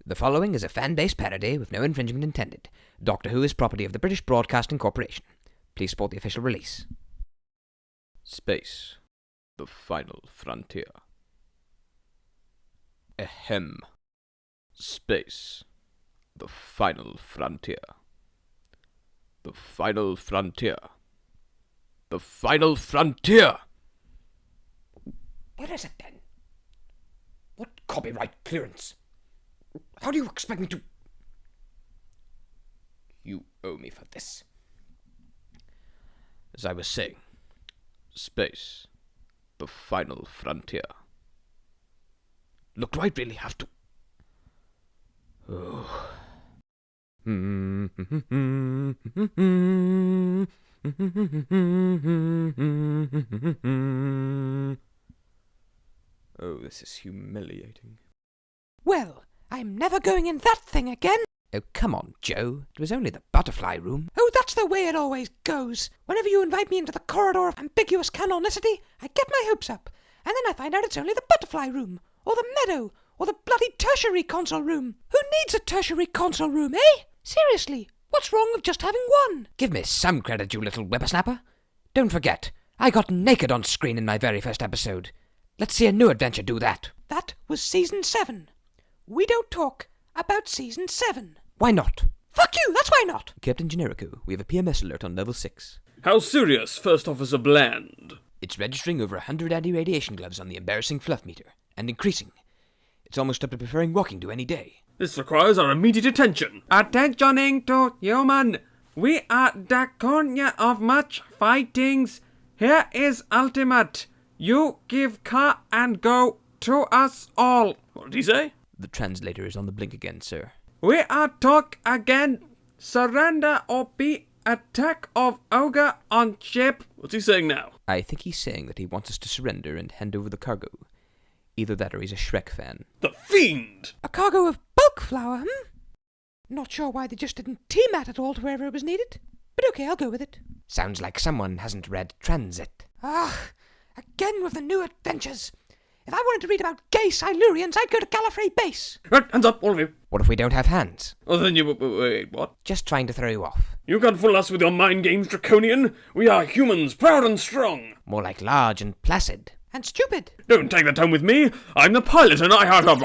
The following is a fan-based parody with no infringement intended. Doctor Who is property of the British Broadcasting Corporation. Please support the official release. Space. The final frontier. Ahem. Space. The final frontier. The final frontier. The final frontier! What is it then? What copyright clearance? How do you expect me to... You owe me for this. As I was saying, space, the final frontier. Look, do I really have to? Oh. Oh, this is humiliating. Well, I'm never going in that thing again. Oh, come on, Joe. It was only the butterfly room. Oh, that's the way it always goes. Whenever you invite me into the corridor of ambiguous canonicity, I get my hopes up, and then I find out it's only the butterfly room, or the meadow, or the bloody tertiary console room. Who needs a tertiary console room, eh? Seriously, what's wrong with just having one? Give me some credit, you little whippersnapper. Don't forget, I got naked on screen in my very first episode. Let's see a new adventure do that. That was Season 7. We don't talk about Season 7. Why not? Fuck you, that's why not! Captain Generico, we have a PMS alert on level 6. How serious, First Officer Bland? It's registering over 100 anti-radiation gloves on the embarrassing fluff meter, and increasing. It's almost up to preferring walking to any day. This requires our immediate attention. Attentioning to human. We are Draconia of much fightings. Here is ultimate. You give car and go to us all. What did he say? The translator is on the blink again, sir. We are talk again. Surrender or be attack of ogre on ship. What's he saying now? I think he's saying that he wants us to surrender and hand over the cargo. Either that or he's a Shrek fan. The Fiend! A cargo of bulk flour, Not sure why they just didn't team-at it all to wherever it was needed. But okay, I'll go with it. Sounds like someone hasn't read Transit. Again with the new adventures. If I wanted to read about gay Silurians, I'd go to Gallifrey Base. Right, hands up, all of you. What if we don't have hands? Oh, then you... wait, what? Just trying to throw you off. You can't fool us with your mind games, Draconian. We are humans, proud and strong. More like large and placid. And stupid. Don't take that home with me. I'm the pilot and I have... A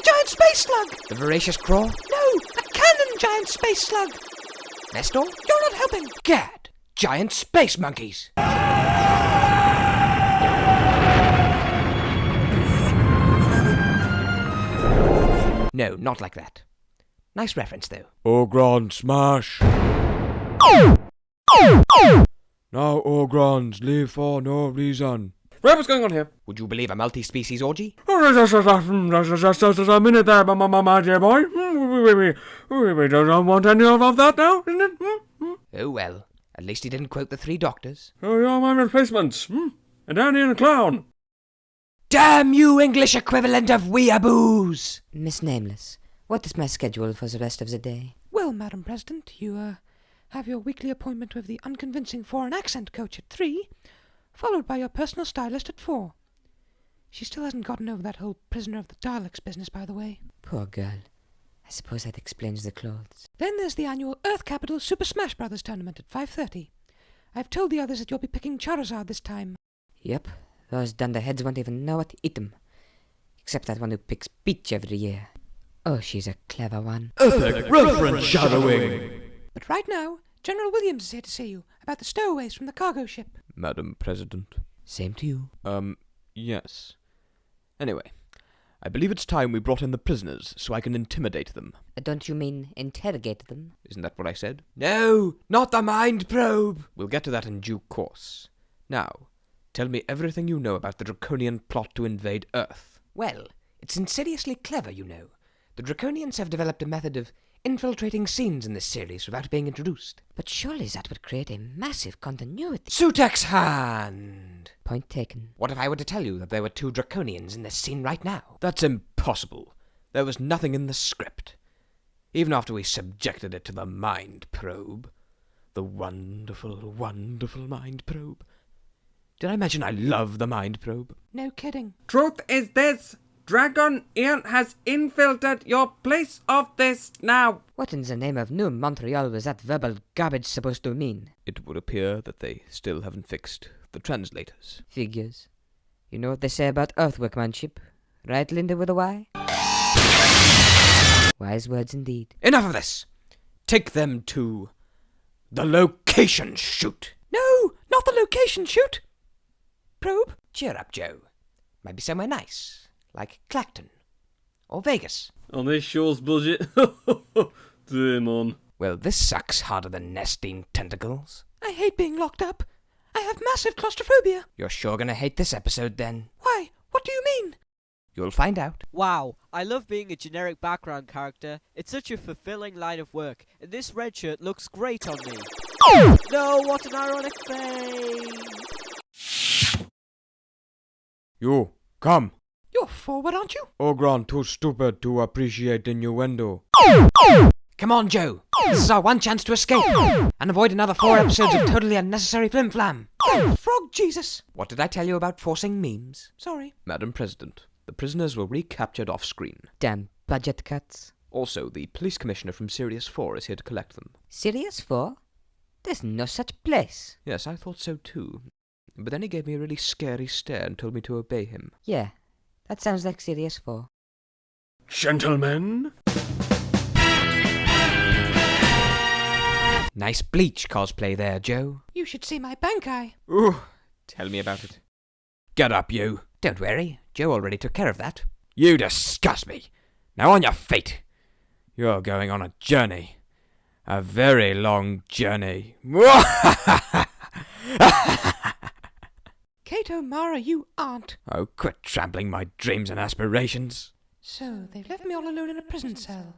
giant space slug! The voracious craw? No, a cannon giant space slug. Nestor? You're not helping. Gad! Giant space monkeys! No, not like that. Nice reference, though. Ogrons, smash! Now, Ogrons, leave for no reason. Right, what's going on here? Would you believe a multi-species orgy? Just a minute there, my dear boy. We don't want any of that now, isn't it? Oh well, at least he didn't quote the 3 doctors. Oh, you're my replacements. A dandy and a clown. Damn you, English equivalent of weeaboos! Miss Nameless, what is my schedule for the rest of the day? Well, Madam President, you, have your weekly appointment with the unconvincing foreign accent coach at 3, followed by your personal stylist at 4. She still hasn't gotten over that whole prisoner of the Daleks business, by the way. Poor girl. I suppose that explains the clothes. Then there's the annual Earth Capital Super Smash Brothers tournament at 5:30. I've told the others that you'll be picking Charizard this time. Yep, those dunderheads won't even know what to eat them. Except that one who picks Peach every year. Oh, she's a clever one. Epic reference shadowing! But right now, General Williams is here to see you about the stowaways from the cargo ship. Madam President. Same to you. Yes. Anyway, I believe it's time we brought in the prisoners so I can intimidate them. Don't you mean interrogate them? Isn't that what I said? No, not the mind probe! We'll get to that in due course. Now, tell me everything you know about the Draconian plot to invade Earth. Well, it's insidiously clever, you know. The Draconians have developed a method of infiltrating scenes in this series without being introduced. But surely that would create a massive continuity. Sutek's hand! Point taken. What if I were to tell you that there were 2 Draconians in this scene right now? That's impossible. There was nothing in the script. Even after we subjected it to the mind probe. The wonderful, wonderful mind probe. Did I mention I love the mind probe? No kidding. Truth is this. Draconian has infiltrated your place of this now. What in the name of New Montreal was that verbal garbage supposed to mean? It would appear that they still haven't fixed the translators. Figures. You know what they say about earth workmanship? Right, Linda with a Y? Wise words indeed. Enough of this! Take them to the location shoot. No, not the location shoot. Probe? Cheer up, Joe. Might be somewhere nice, like Clacton or Vegas. On this show's budget? Damn on. Well, this sucks harder than nesting tentacles. I hate being locked up. I have massive claustrophobia. You're sure gonna hate this episode then. Why? What do you mean? You'll find out. Wow, I love being a generic background character. It's such a fulfilling line of work, and this red shirt looks great on me. No, what an ironic face! You, come. You're forward, aren't you? Ogron too stupid to appreciate innuendo. Come on, Joe. This is our one chance to escape and avoid another 4 episodes of totally unnecessary flim-flam. Oh, frog Jesus. What did I tell you about forcing memes? Sorry. Madam President, the prisoners were recaptured off-screen. Damn budget cuts. Also, the police commissioner from Sirius 4 is here to collect them. Sirius 4? There's no such place. Yes, I thought so too. But then he gave me a really scary stare and told me to obey him. Yeah, that sounds like Sirius 4. Gentlemen? Nice bleach cosplay there, Joe. You should see my bank eye. Ooh, tell me about it. Get up, you. Don't worry, Joe already took care of that. You disgust me. Now on your feet. You're going on a journey. A very long journey. Kato Mara, you aren't. Oh, quit trampling my dreams and aspirations. So, they've left me all alone in a prison cell.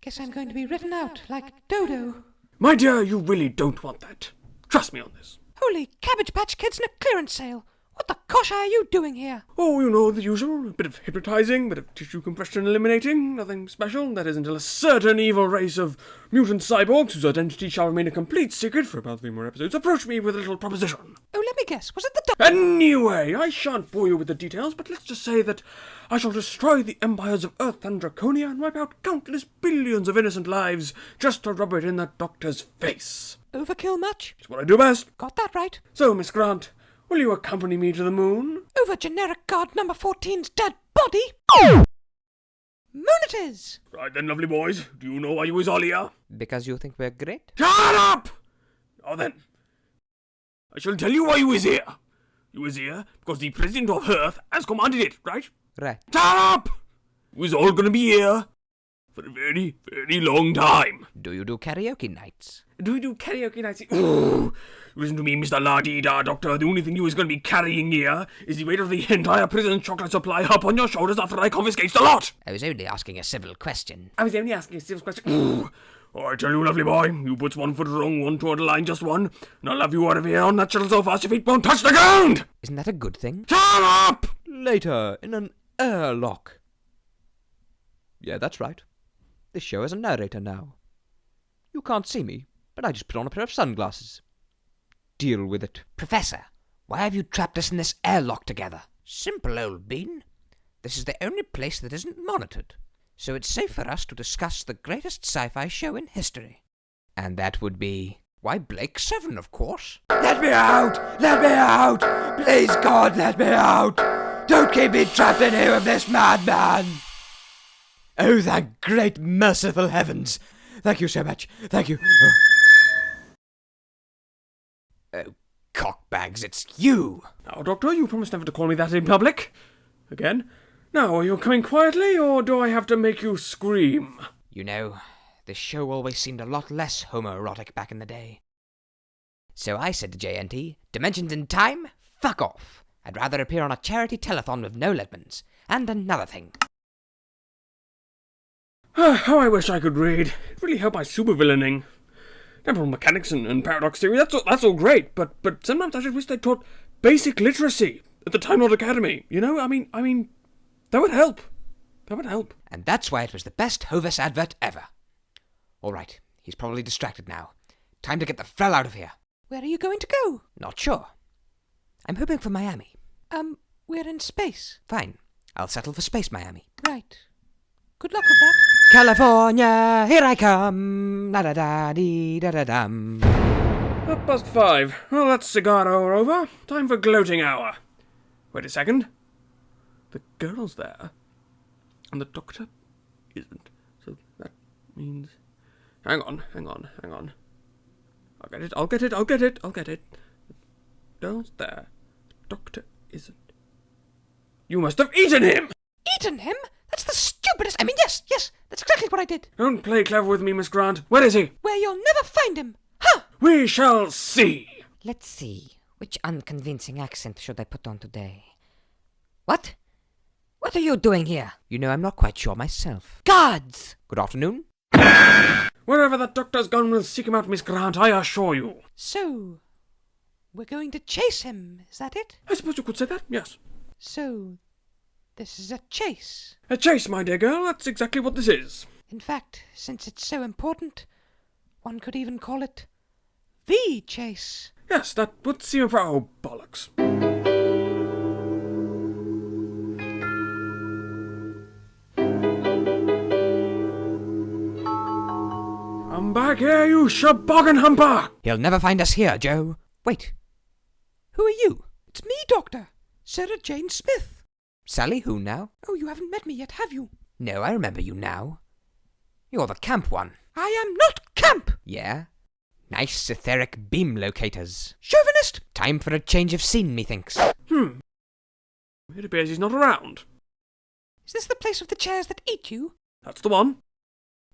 Guess I'm going to be written out like Dodo. My dear, you really don't want that. Trust me on this. Holy Cabbage Patch Kids in a clearance sale. What the gosh are you doing here? Oh, you know, the usual. A bit of hypnotizing, bit of tissue compression eliminating. Nothing special. That is until a certain evil race of mutant cyborgs whose identity shall remain a complete secret for about 3 more episodes approach me with a little proposition. Oh, let me guess. Was it the Anyway, I shan't bore you with the details, but let's just say that I shall destroy the empires of Earth and Draconia and wipe out countless billions of innocent lives just to rub it in that doctor's face. Overkill much? It's what I do best. Got that right. So, Miss Grant, will you accompany me to the moon? Over generic guard number 14's dead body? Moon it is! Right then, lovely boys. Do you know why you was all here? Because you think we're great? Shut up! Now then, I shall tell you why you was here. You was here because the President of Earth has commanded it, right? Right. Shut up! We was all gonna be here for a very, very long time. Do you do karaoke nights? Do we do karaoke nights? Ooh, listen to me, Mr. La-dee-da, Doctor. The only thing you is going to be carrying here is the weight of the entire prison chocolate supply up on your shoulders after I confiscate the lot. I was only asking a civil question. I was only asking a civil question. Ooh. I tell you, lovely boy, you puts 1 foot wrong, 1 toward the line, just 1, and I'll have you out of here unnatural so fast your feet won't touch the ground! Isn't that a good thing? Shut up! Later, in an airlock. Yeah, that's right. This show has a narrator now. You can't see me, but I just put on a pair of sunglasses. Deal with it. Professor, why have you trapped us in this airlock together? Simple, old bean. This is the only place that isn't monitored, so it's safe for us to discuss the greatest sci-fi show in history. And that would be, why, Blake 7, of course. Let me out! Let me out! Please, God, let me out! Don't keep me trapped in here with this madman! Oh, thank great merciful heavens! Thank you so much. Thank you. Oh, cockbags, it's you! Now, Doctor, you promised never to call me that in public. Again. Now, are you coming quietly, or do I have to make you scream? You know, this show always seemed a lot less homoerotic back in the day. So I said to JNT, Dimensions in Time? Fuck off! I'd rather appear on a charity telethon with no Ledmans. And another thing. How I wish I could read. It really helped my supervillaining. Temporal mechanics and paradox theory, that's all great, but sometimes I just wish they taught basic literacy at the Time Lord Academy. You know, I mean, that would help. That would help. And that's why it was the best Hovis advert ever. All right, he's probably distracted now. Time to get the frell out of here. Where are you going to go? Not sure. I'm hoping for Miami. We're in space. Fine. I'll settle for Space Miami. Right. Good luck with that. California, here I come. La da da dee da da dum. 5:30. Well, that's cigar hour over. Time for gloating hour. Wait a second. The girl's there, and the doctor isn't. So that means... Hang on. I'll get it. The girl's there. The doctor isn't. You must have eaten him! Eaten him? That's the stupidest... I mean, yes, that's exactly what I did. Don't play clever with me, Miss Grant. Where is he? Where you'll never find him. Ha! We shall see. Let's see. Which unconvincing accent should I put on today? What? What are you doing here? You know, I'm not quite sure myself. Gods! Good afternoon. Wherever that doctor's gone, we'll seek him out, Miss Grant, I assure you. So, we're going to chase him, is that it? I suppose you could say that, yes. So, this is a chase. A chase, my dear girl, that's exactly what this is. In fact, since it's so important, one could even call it the chase. Yes, that would seem a oh, bollocks. I'm back here, you sheboggan humper! He'll never find us here, Joe. Wait. Who are you? It's me, Doctor. Sarah Jane Smith. Sally who now? Oh, you haven't met me yet, have you? No, I remember you now. You're the camp one. I am not camp! Yeah? Nice etheric beam locators. Chauvinist! Time for a change of scene, methinks. It appears he's not around. Is this the place of the chairs that eat you? That's the one.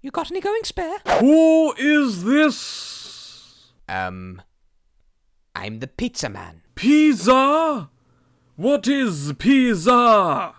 You got any going spare? Who is this? I'm the pizza man. Pizza? What is pizza?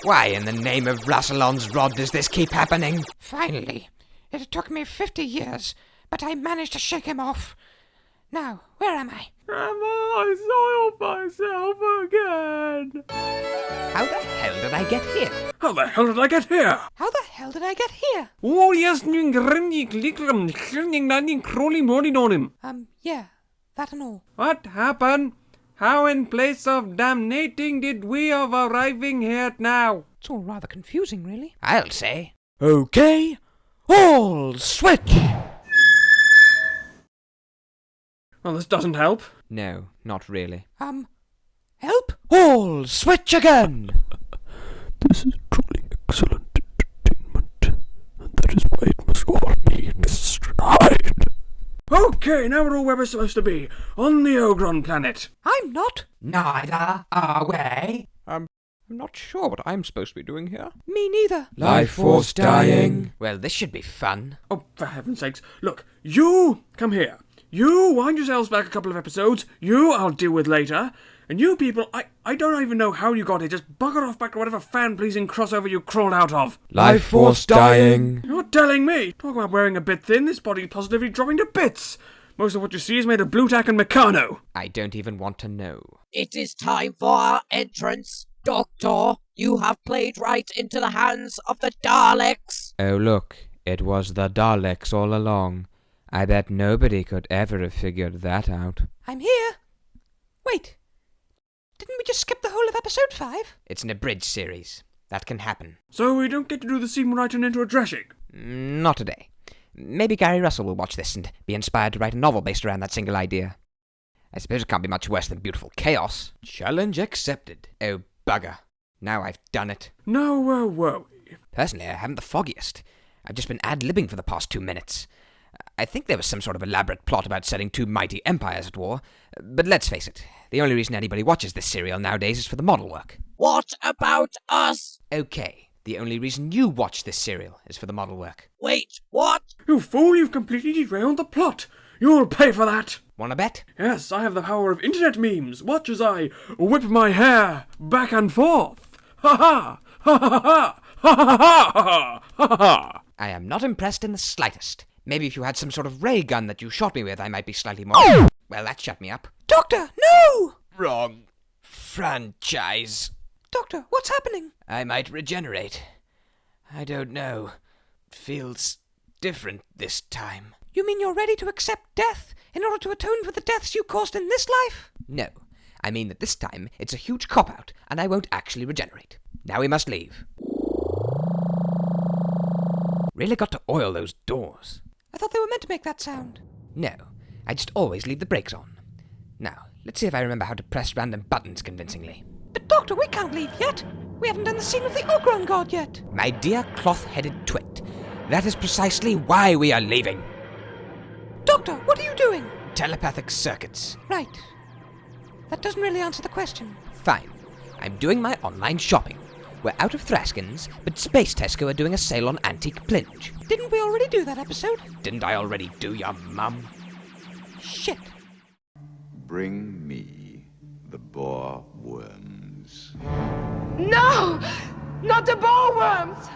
Why in the name of Rassilon's rod does this keep happening? Finally. It took me 50 years, but I managed to shake him off. Now, where am I? I soiled myself again. How the hell did I get here? How the hell did I get here? How the hell did I get here? Oh, yes, crawly morning on him. Yeah, that and all. What happened? How in place of damnating did we of arriving here now? It's all rather confusing, really. I'll say. Okay, all switch! Well, this doesn't help. No, not really. Help? All switch again! This is truly excellent entertainment, and that is why it must all be destroyed. Okay, now we're all where we're supposed to be, on the Ogron planet. I'm not. Neither are we. I'm not sure what I'm supposed to be doing here. Me neither. Life force dying. Well, this should be fun. Oh, for heaven's sakes. Look, you, come here. You, wind yourselves back a couple of episodes. You, I'll deal with later. And you people, I don't even know how you got here. Just bugger off back to whatever fan-pleasing crossover you crawled out of. Life force dying. You're telling me. Talk about wearing a bit thin, this body's positively dropping to bits. Most of what you see is made of blue tack and Meccano. I don't even want to know. It is time for our entrance. Doctor, you have played right into the hands of the Daleks. Oh, look. It was the Daleks all along. I bet nobody could ever have figured that out. I'm here. Wait. Didn't we just skip the whole of episode 5? It's an abridged series. That can happen. So we don't get to do the scene where I turn into a dressing? Not today. Maybe Gary Russell will watch this and be inspired to write a novel based around that single idea. I suppose it can't be much worse than Beautiful Chaos. Challenge accepted. Oh, bugger. Now I've done it. Now where were we? Personally, I haven't the foggiest. I've just been ad-libbing for the past 2 minutes. I think there was some sort of elaborate plot about setting 2 mighty empires at war, but let's face it, the only reason anybody watches this serial nowadays is for the model work. What about us? Okay, the only reason you watch this serial is for the model work. Wait, what? You fool, you've completely derailed the plot. You'll pay for that. Wanna bet? Yes, I have the power of internet memes. Watch as I whip my hair back and forth. Ha ha! Ha ha ha! Ha ha ha! Ha ha! I am not impressed in the slightest. Maybe if you had some sort of ray gun that you shot me with, I might be slightly more... Well, that shut me up. Doctor, no! Wrong franchise. Doctor, what's happening? I might regenerate. I don't know. Feels different this time. You mean you're ready to accept death in order to atone for the deaths you caused in this life? No. I mean that this time it's a huge cop-out, and I won't actually regenerate. Now we must leave. Really got to oil those doors. I thought they were meant to make that sound. No, I just always leave the brakes on. Now, let's see if I remember how to press random buttons convincingly. But Doctor, we can't leave yet. We haven't done the scene of the Ogron God yet. My dear cloth-headed twit, that is precisely why we are leaving. Doctor, what are you doing? Telepathic circuits. Right. That doesn't really answer the question. Fine. I'm doing my online shopping. We're out of Thraskins, but Space Tesco are doing a sale on antique plinge. Didn't we already do that episode? Didn't I already do your mum? Shit. Bring me the boar worms. No! Not the boar worms!